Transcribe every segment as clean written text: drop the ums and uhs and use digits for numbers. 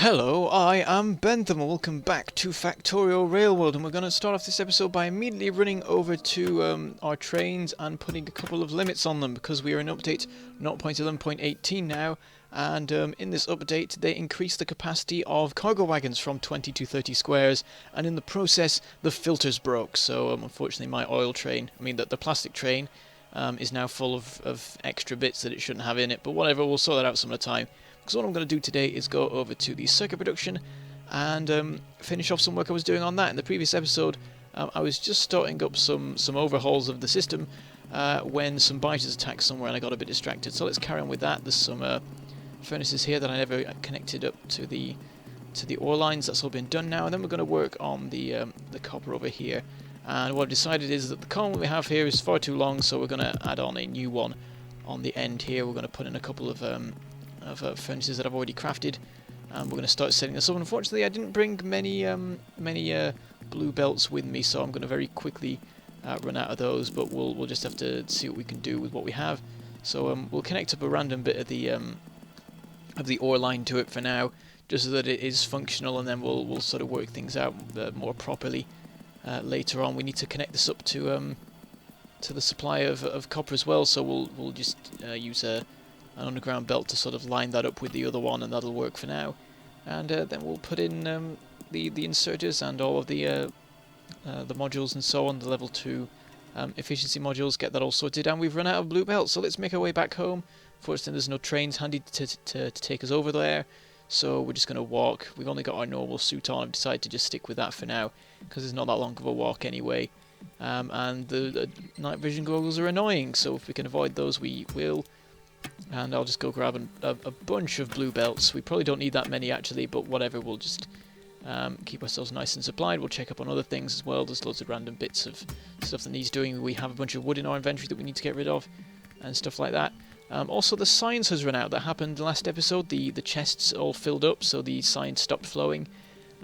Hello, I am Bentham and welcome back to Factorio Railworld, and we're going to start off this episode by immediately running over to our trains and putting a couple of limits on them because we are in update 0.11.18 now, and in this update they increased the capacity of cargo wagons from 20 to 30 squares, and in the process the filters broke, so unfortunately my oil train, the plastic train, is now full of extra bits that it shouldn't have in it, but whatever, we'll sort that out some other time. Because what I'm going to do today is go over to the circuit production and finish off some work I was doing on that. In the previous episode, I was just starting up some overhauls of the system when some biters attacked somewhere and I got a bit distracted. So let's carry on with that. There's some furnaces here that I never connected up to the ore lines. That's all been done now, and then we're going to work on the copper over here. And what I've decided is that the column we have here is far too long, so we're going to add on a new one on the end here. We're going to put in a couple of furnaces that I've already crafted, and we're going to start setting this up. Unfortunately, I didn't bring many blue belts with me, so I'm going to very quickly run out of those. But we'll just have to see what we can do with what we have. So we'll connect up a random bit of the ore line to it for now, just so that it is functional, and then we'll sort of work things out more properly later on. We need to connect this up to the supply of copper as well, so we'll just use an underground belt to sort of line that up with the other one, and that'll work for now. And then we'll put in the inserters and all of the modules and so on, the level 2 efficiency modules, get that all sorted, and we've run out of blue belts, so let's make our way back home. Fortunately, there's no trains handy to take us over there, so we're just going to walk. We've only got our normal suit on. I've decided to just stick with that for now, because it's not that long of a walk anyway. And the night vision goggles are annoying, so if we can avoid those, we will. And I'll just go grab a bunch of blue belts. We probably don't need that many actually, but whatever, we'll just keep ourselves nice and supplied. We'll check up on other things as well. There's loads of random bits of stuff that needs doing. We have a bunch of wood in our inventory that we need to get rid of, and stuff like that. Also, the science has run out. That happened last episode. The chests all filled up, so the science stopped flowing.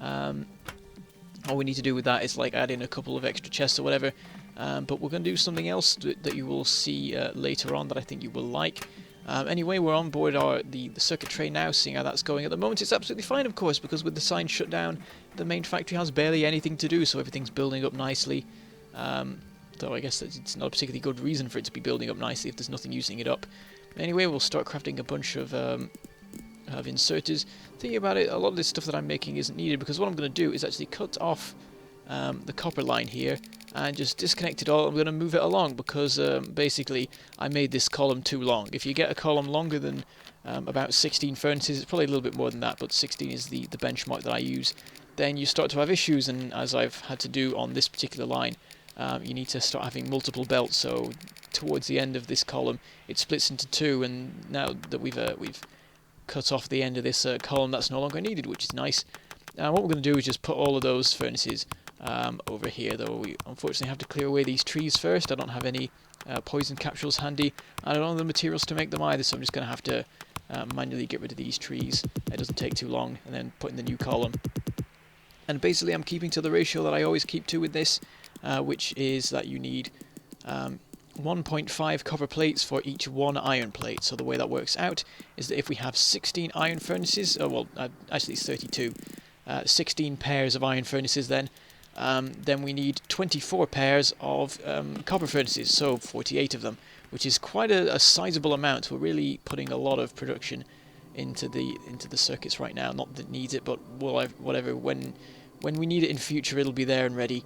All we need to do with that is like add in a couple of extra chests or whatever. But we're going to do something else that you will see later on that I think you will like. Anyway, we're on board the circuit train now, seeing how that's going. At the moment it's absolutely fine, of course, because with the sign shut down, the main factory has barely anything to do, so everything's building up nicely. Though I guess it's not a particularly good reason for it to be building up nicely if there's nothing using it up. Anyway, we'll start crafting a bunch of inserters. Thinking about it, a lot of this stuff that I'm making isn't needed, because what I'm going to do is actually cut off the copper line here and just disconnect it all. I'm going to move it along because basically I made this column too long. If you get a column longer than about 16 furnaces, it's probably a little bit more than that, but 16 is the benchmark that I use, then you start to have issues, and as I've had to do on this particular line, you need to start having multiple belts. So towards the end of this column it splits into two, and now that we've cut off the end of this column, that's no longer needed, which is nice. What we're going to do is just put all of those furnaces over here, though we unfortunately have to clear away these trees first. I don't have any poison capsules handy, and I don't have the materials to make them either, so I'm just going to have to manually get rid of these trees. It doesn't take too long, and then put in the new column. And basically I'm keeping to the ratio that I always keep to with this, which is that you need 1.5 copper plates for each one iron plate. So the way that works out is that if we have 16 iron furnaces, actually it's 32, 16 pairs of iron furnaces, then we need 24 pairs of copper furnaces, so 48 of them, which is quite a sizable amount. We're really putting a lot of production into the circuits right now. Not that it needs it, but whatever. When we need it in future, it'll be there and ready.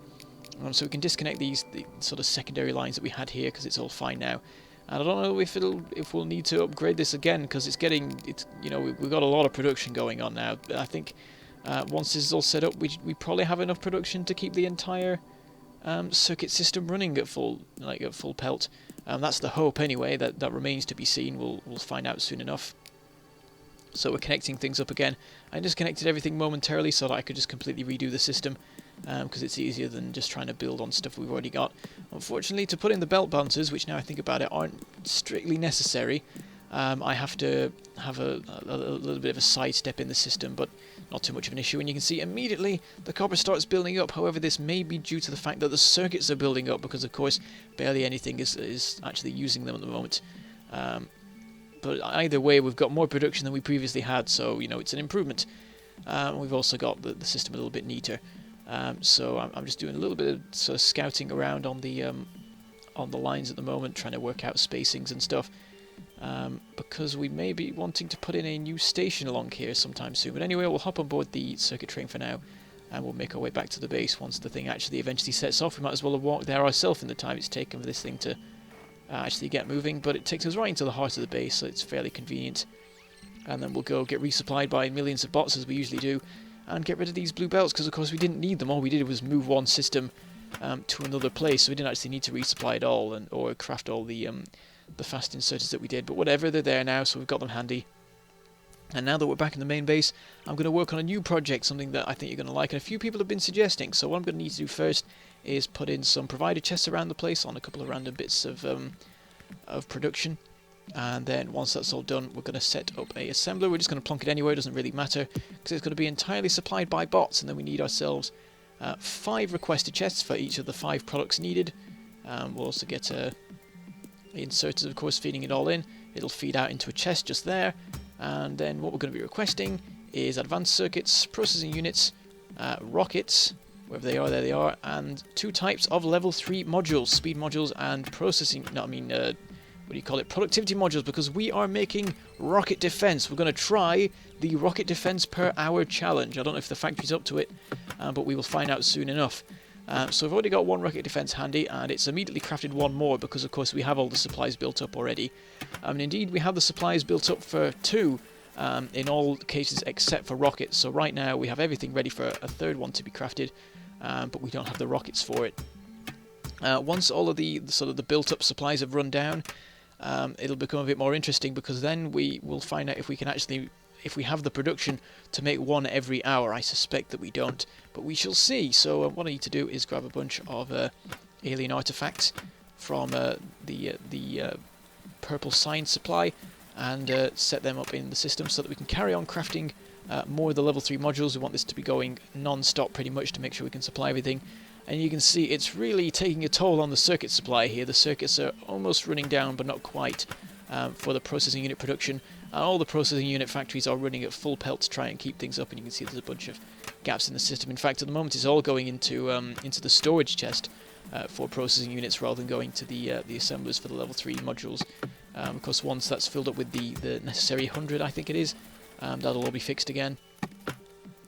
So we can disconnect the sort of secondary lines that we had here because it's all fine now. And I don't know if we'll need to upgrade this again, because we've got a lot of production going on now. I think once this is all set up, we probably have enough production to keep the entire circuit system running at full pelt. That's the hope anyway. That remains to be seen. We'll find out soon enough. So we're connecting things up again. I disconnected everything momentarily so that I could just completely redo the system, because it's easier than just trying to build on stuff we've already got. Unfortunately, to put in the belt bouncers, which now I think about it aren't strictly necessary, I have to have a little bit of a sidestep in the system, but not too much of an issue. And you can see immediately the copper starts building up. However, this may be due to the fact that the circuits are building up, because of course barely anything is actually using them at the moment. But either way, we've got more production than we previously had, so it's an improvement. We've also got the system a little bit neater. So I'm just doing a little bit of sort of scouting around on the lines at the moment, trying to work out spacings and stuff. Because we may be wanting to put in a new station along here sometime soon. But anyway, we'll hop on board the circuit train for now, and we'll make our way back to the base once the thing actually eventually sets off. We might as well have walked there ourselves in the time it's taken for this thing to actually get moving, but it takes us right into the heart of the base, so it's fairly convenient. And then we'll go get resupplied by millions of bots, as we usually do, and get rid of these blue belts, because of course we didn't need them. All we did was move one system to another place, so we didn't actually need to resupply it all, or craft all the fast inserters that we did. But whatever, they're there now, so we've got them handy. And now that we're back in the main base, I'm going to work on a new project, something that I think you're going to like, and a few people have been suggesting. So what I'm going to need to do first is put in some provider chests around the place on a couple of random bits of production. And then once that's all done, we're going to set up a assembler. We're just going to plonk it anywhere, it doesn't really matter, because it's going to be entirely supplied by bots. And then we need ourselves 5 requested chests for each of the 5 products needed. We'll also get inserters, of course, feeding it all in. It'll feed out into a chest just there. And then what we're going to be requesting is advanced circuits, processing units, rockets, wherever they are, there they are, and 2 types of level 3 modules, speed modules and processing, no, I mean, what do you call it, productivity modules, because we are making rocket defense. We're going to try the rocket defense per hour challenge. I don't know if the factory's up to it, but we will find out soon enough. So we've already got 1 rocket defense handy, and it's immediately crafted 1 more because of course we have all the supplies built up already. And indeed we have the supplies built up for 2 in all cases except for rockets. So right now we have everything ready for a 3rd one to be crafted, but we don't have the rockets for it. Once all of the sort of the built up supplies have run down, it'll become a bit more interesting, because then we will find out if we can actually, if we have the production to make 1 every hour. I suspect that we don't, but we shall see. So what I need to do is grab a bunch of alien artifacts from the purple sign supply and set them up in the system so that we can carry on crafting more of the level 3 modules. We want this to be going non-stop pretty much to make sure we can supply everything. And you can see it's really taking a toll on the circuit supply here. The circuits are almost running down, but not quite, for the processing unit production. All the processing unit factories are running at full pelt to try and keep things up, and you can see there's a bunch of gaps in the system. In fact, at the moment it's all going into the storage chest for processing units rather than going to the assemblers for the level 3 modules. Of course, once that's filled up with the necessary 100, I think it is, that'll all be fixed again.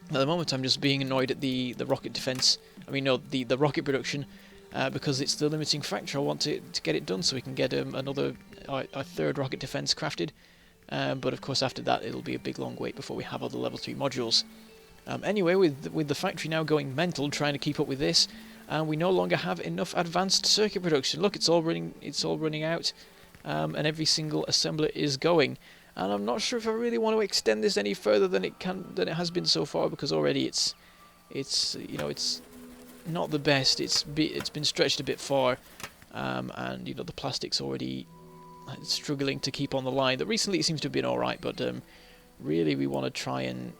At the moment I'm just being annoyed at the rocket defense, the rocket production, because it's the limiting factor. I want to get it done so we can get our 3rd rocket defense crafted, but of course after that it'll be a big long wait before we have all the level 3 modules. Anyway, with the factory now going mental trying to keep up with this, we no longer have enough advanced circuit production. Look, it's all running out, and every single assembler is going. And I'm not sure if I really want to extend this any further than it has been so far, because already it's not the best. It's been stretched a bit far, and the plastic's already struggling to keep on the line. That recently it seems to have been all right, but really we want to try and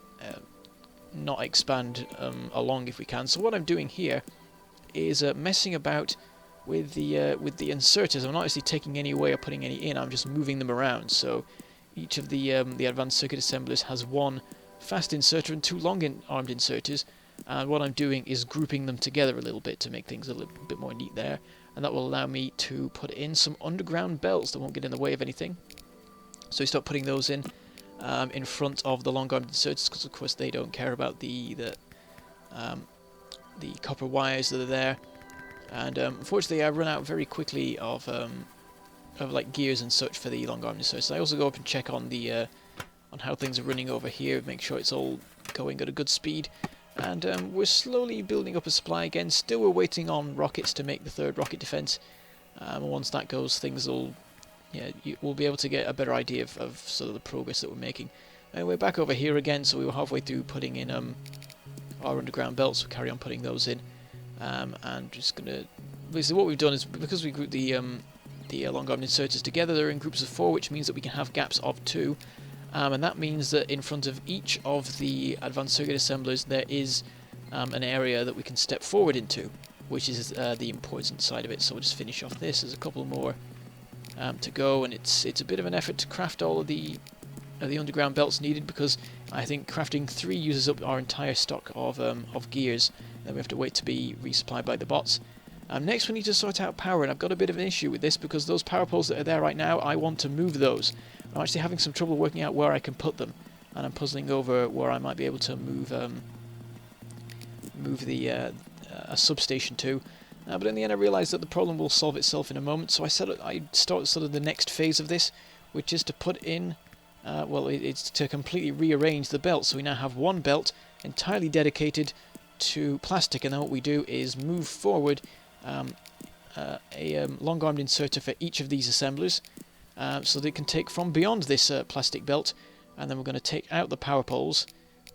not expand along if we can. So what I'm doing here is messing about with the inserters. I'm not actually taking any away or putting any in. I'm just moving them around. So each of the advanced circuit assemblers has 1 fast inserter and 2 long-armed inserters, and what I'm doing is grouping them together a little bit to make things a little bit more neat there, and that will allow me to put in some underground belts that won't get in the way of anything. So we start putting those in front of the long-armed inserters, because of course they don't care about the copper wires that are there. And unfortunately I run out very quickly of like gears and such for the long-armed inserters. I also go up and check on on how things are running over here, make sure it's all going at a good speed. And we're slowly building up a supply again. Still we're waiting on rockets to make the 3rd rocket defense. Once that goes, things will, we'll be able to get a better idea of sort of the progress that we're making. And we're back over here again, so we were halfway through putting in our underground belts. We'll carry on putting those in. And just gonna, basically what we've done is, because we grouped the long-armed inserters together, they're in groups of 4, which means that we can have gaps of 2. And that means that in front of each of the advanced circuit assemblers there is an area that we can step forward into, which is the important side of it. So we'll just finish off this. There's a couple more to go, and it's a bit of an effort to craft all of the the underground belts needed, because I think crafting 3 uses up our entire stock of gears. Then we have to wait to be resupplied by the bots. Next we need to sort out power, and I've got a bit of an issue with this because those power poles that are there right now, I want to move those. I'm actually having some trouble working out where I can put them, and I'm puzzling over where I might be able to move a substation to. But in the end I realised that the problem will solve itself in a moment, so I start sort of the next phase of this, which is to put in, it's to completely rearrange the belt. So we now have one belt entirely dedicated to plastic, and then what we do is move forward a long-armed inserter for each of these assemblers, so they can take from beyond this plastic belt, and then we're going to take out the power poles.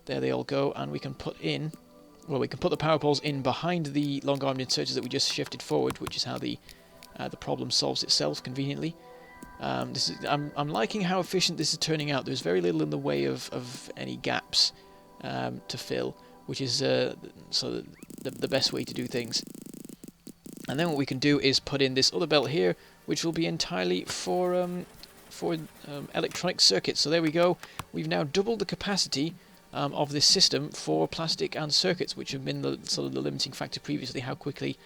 There they all go, and we can put the power poles in behind the long-armed inserters that we just shifted forward, which is how the problem solves itself conveniently. I'm liking how efficient this is turning out. There's very little in the way of any gaps to fill, which is so the best way to do things. And then what we can do is put in this other belt here, which will be entirely for electronic circuits. So there we go. We've now doubled the capacity of this system for plastic and circuits, which have been the limiting factor previously, how quickly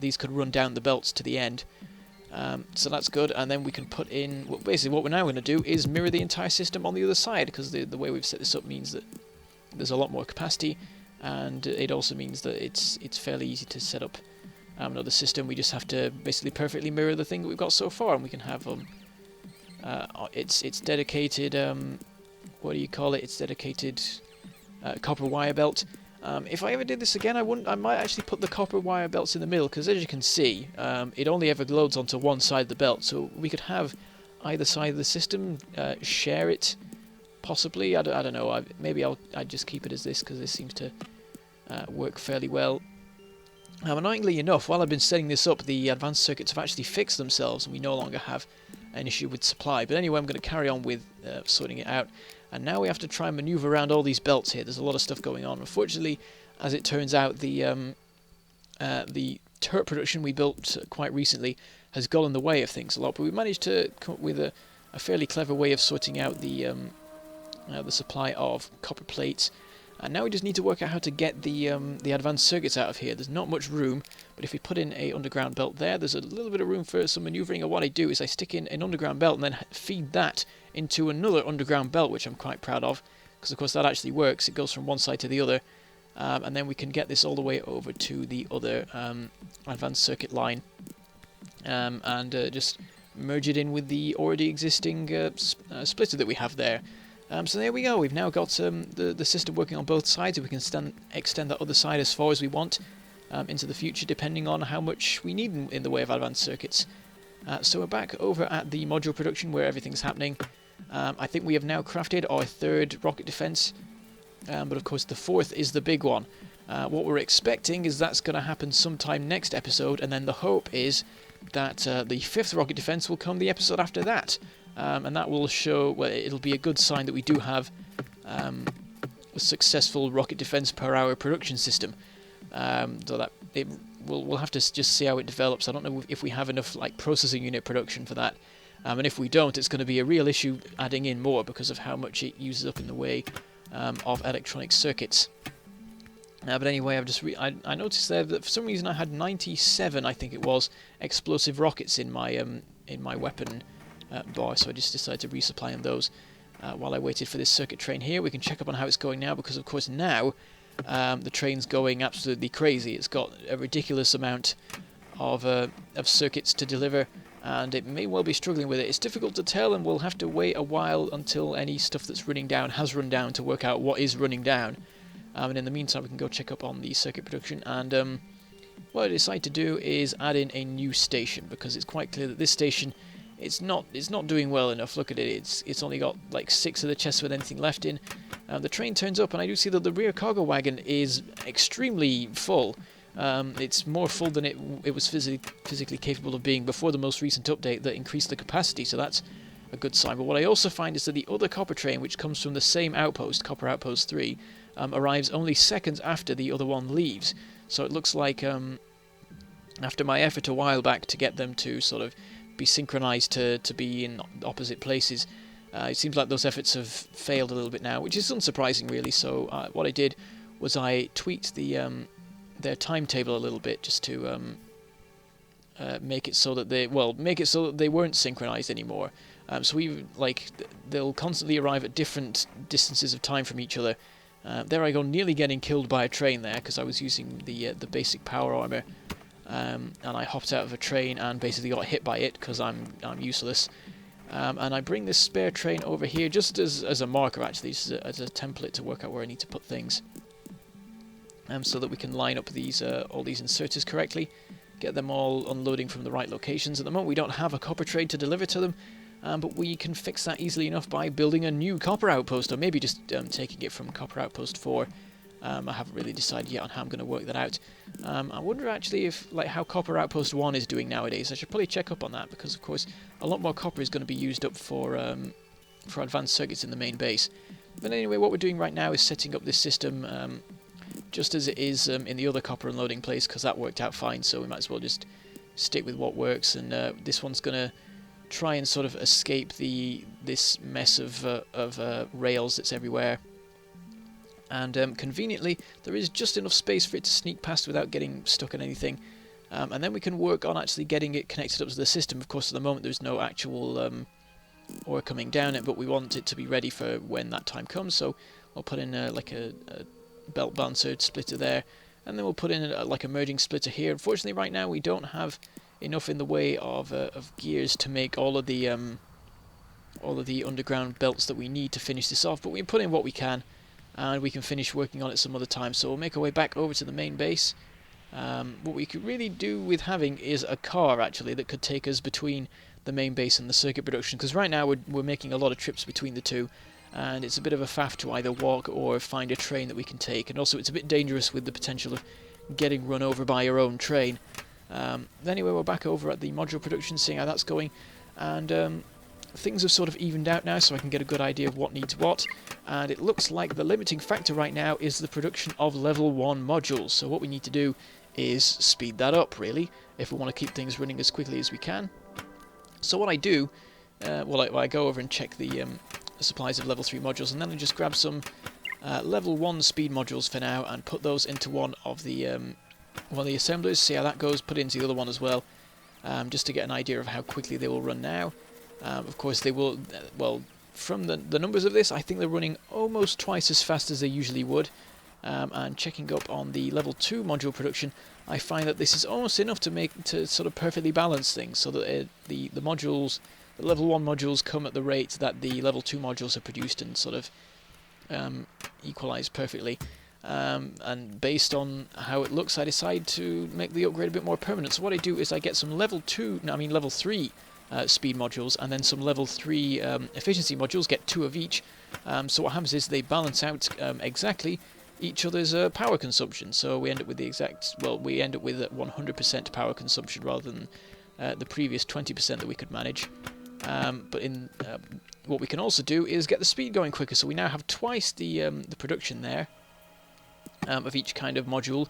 these could run down the belts to the end. So that's good, and then we can put in, basically what we're now going to do is mirror the entire system on the other side, because the way we've set this up means that there's a lot more capacity, and it also means that it's fairly easy to set up another system. We just have to basically perfectly mirror the thing that we've got so far, and we can have it's dedicated what do you call it? It's dedicated copper wire belt. If I ever did this again, I might actually put the copper wire belts in the middle, because as you can see, it only ever loads onto one side of the belt, so we could have either side of the system share it, possibly. I don't know. Maybe I'd just keep it as this, because this seems to work fairly well. Annoyingly enough, while I've been setting this up, the advanced circuits have actually fixed themselves, and we no longer have an issue with supply. But anyway, I'm going to carry on with sorting it out. And now we have to try and maneuver around all these belts here. There's a lot of stuff going on. Unfortunately, as it turns out, the turret production we built quite recently has got in the way of things a lot. But we managed to come up with a fairly clever way of sorting out the supply of copper plates. And now we just need to work out how to get the advanced circuits out of here. There's not much room, but if we put in a underground belt there's a little bit of room for some maneuvering. And what I do is I stick in an underground belt and then feed that into another underground belt, which I'm quite proud of, because of course that actually works. It goes from one side to the other, and then we can get this all the way over to the other advanced circuit line, and just merge it in with the already existing splitter that we have there. So there we go. We've now got the system working on both sides. We can extend that other side as far as we want into the future, depending on how much we need in the way of advanced circuits. So we're back over at the module production where everything's happening. I think we have now crafted our 3rd rocket defense, but of course the 4th is the big one. What we're expecting is that's going to happen sometime next episode, and then the hope is that the 5th rocket defense will come the episode after that. And that will show, well, it'll be a good sign that we do have a successful rocket defense per hour production system. So that we'll have to just see how it develops. I don't know if we have enough processing unit production for that. And if we don't, it's going to be a real issue adding in more, because of how much it uses up in the way of electronic circuits. But anyway, I noticed there that for some reason I had 97, I think it was, explosive rockets in my weapon bar, so I just decided to resupply on those while I waited for this circuit train here. We can check up on how it's going now, because of course now the train's going absolutely crazy. It's got a ridiculous amount of circuits to deliver, and it may well be struggling with it. It's difficult to tell, and we'll have to wait a while until any stuff that's running down has run down to work out what is running down. And in the meantime we can go check up on the circuit production, and what I decided to do is add in a new station, because it's quite clear that this station it's not doing well enough. Look at it, it's only got 6 of the chests with anything left in. The train turns up, and I do see that the rear cargo wagon is extremely full. It's more full than it was physically capable of being before the most recent update that increased the capacity, so that's a good sign. But what I also find is that the other copper train, which comes from the same outpost, Copper Outpost 3, arrives only seconds after the other one leaves. So it looks like after my effort a while back to get them to sort of be synchronized to be in opposite places, It seems like those efforts have failed a little bit now, which is unsurprising really. So what I did was I tweaked their timetable a little bit just to make it so that they weren't synchronized anymore. So they'll constantly arrive at different distances of time from each other. There I go, nearly getting killed by a train there because I was using the basic power armor, and I hopped out of a train and basically got hit by it because I'm useless. And I bring this spare train over here just as a marker, actually, just as a template to work out where I need to put things, so that we can line up all these inserters correctly, get them all unloading from the right locations. At the moment we don't have a copper train to deliver to them, but we can fix that easily enough by building a new copper outpost, or maybe just taking it from copper outpost 4. I haven't really decided yet on how I'm going to work that out. I wonder actually if how copper outpost 1 is doing nowadays. I should probably check up on that, because of course a lot more copper is going to be used up for advanced circuits in the main base. But anyway, what we're doing right now is setting up this system just as it is in the other copper unloading place, because that worked out fine, so we might as well just stick with what works. And this one's going to try and sort of escape this mess of rails that's everywhere. And conveniently, there is just enough space for it to sneak past without getting stuck in anything. And then we can work on actually getting it connected up to the system. Of course, at the moment there's no actual ore coming down it, but we want it to be ready for when that time comes. So I'll put in a belt balancer splitter there, and then we'll put in a merging splitter here. Unfortunately, right now we don't have enough in the way of gears to make all of the underground belts that we need to finish this off. But we put in what we can, and we can finish working on it some other time. So we'll make our way back over to the main base. What we could really do with having is a car, actually, that could take us between the main base and the circuit production, because right now we're making a lot of trips between the two, and it's a bit of a faff to either walk or find a train that we can take. And also it's a bit dangerous with the potential of getting run over by your own train. Anyway, we're back over at the module production, seeing how that's going, and things have sort of evened out now, so I can get a good idea of what needs what. And it looks like the limiting factor right now is the production of level 1 modules. So what we need to do is speed that up, really, if we want to keep things running as quickly as we can. So what I do, I go over and check the supplies of level 3 modules, and then I just grab some level 1 speed modules for now and put those into one of the assemblers, see how that goes, put it into the other one as well, just to get an idea of how quickly they will run now. Of course they will, from the numbers of this, I think they're running almost twice as fast as they usually would. And checking up on the level 2 module production, I find that this is almost enough to sort of perfectly balance things, so that the level 1 modules come at the rate that the level 2 modules are produced, and sort of equalize perfectly. And based on how it looks, I decide to make the upgrade a bit more permanent. So what I do is I get some level 3 speed modules, and then some level 3 efficiency modules, get 2 of each. So what happens is they balance out exactly each other's power consumption. So we end up with we end up with 100% power consumption rather than the previous 20% that we could manage. But what we can also do is get the speed going quicker. So we now have twice the production there of each kind of module,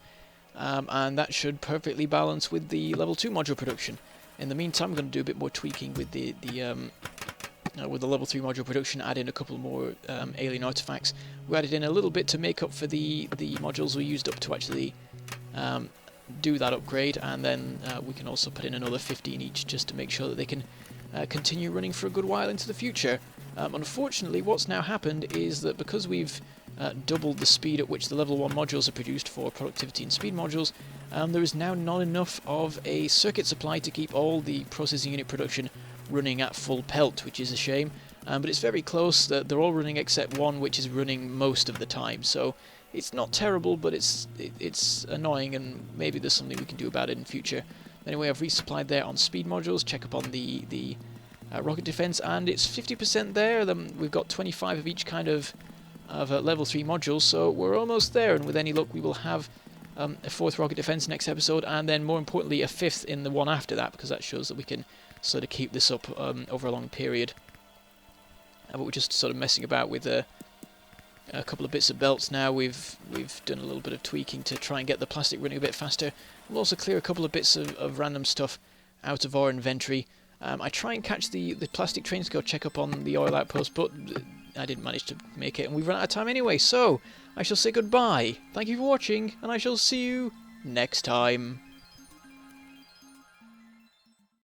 and that should perfectly balance with the level 2 module production. In the meantime, I'm going to do a bit more tweaking with the level 3 module production, add in a couple more alien artifacts. We added in a little bit to make up for the modules we used up to actually do that upgrade, and then we can also put in another 15 each just to make sure that they can continue running for a good while into the future. Unfortunately, what's now happened is that because we've doubled the speed at which the level 1 modules are produced for productivity and speed modules, there is now not enough of a circuit supply to keep all the processing unit production running at full pelt, which is a shame. But it's very close. They're all running except one, which is running most of the time. So it's not terrible, but it's annoying, and maybe there's something we can do about it in future. Anyway, I've resupplied there on speed modules. Check up on the rocket defense, and it's 50% there. Then we've got 25 of each kind of level 3 modules, so we're almost there. And with any luck, we will have a 4th rocket defense next episode, and then more importantly a 5th in the one after that, because that shows that we can sort of keep this up over a long period. But we're just sort of messing about with a couple of bits of belts now. We've done a little bit of tweaking to try and get the plastic running a bit faster. We'll also clear a couple of bits of random stuff out of our inventory, I try and catch the plastic trains to go check up on the oil outpost, but I didn't manage to make it, and we've run out of time anyway, so I shall say goodbye. Thank you for watching, and I shall see you next time.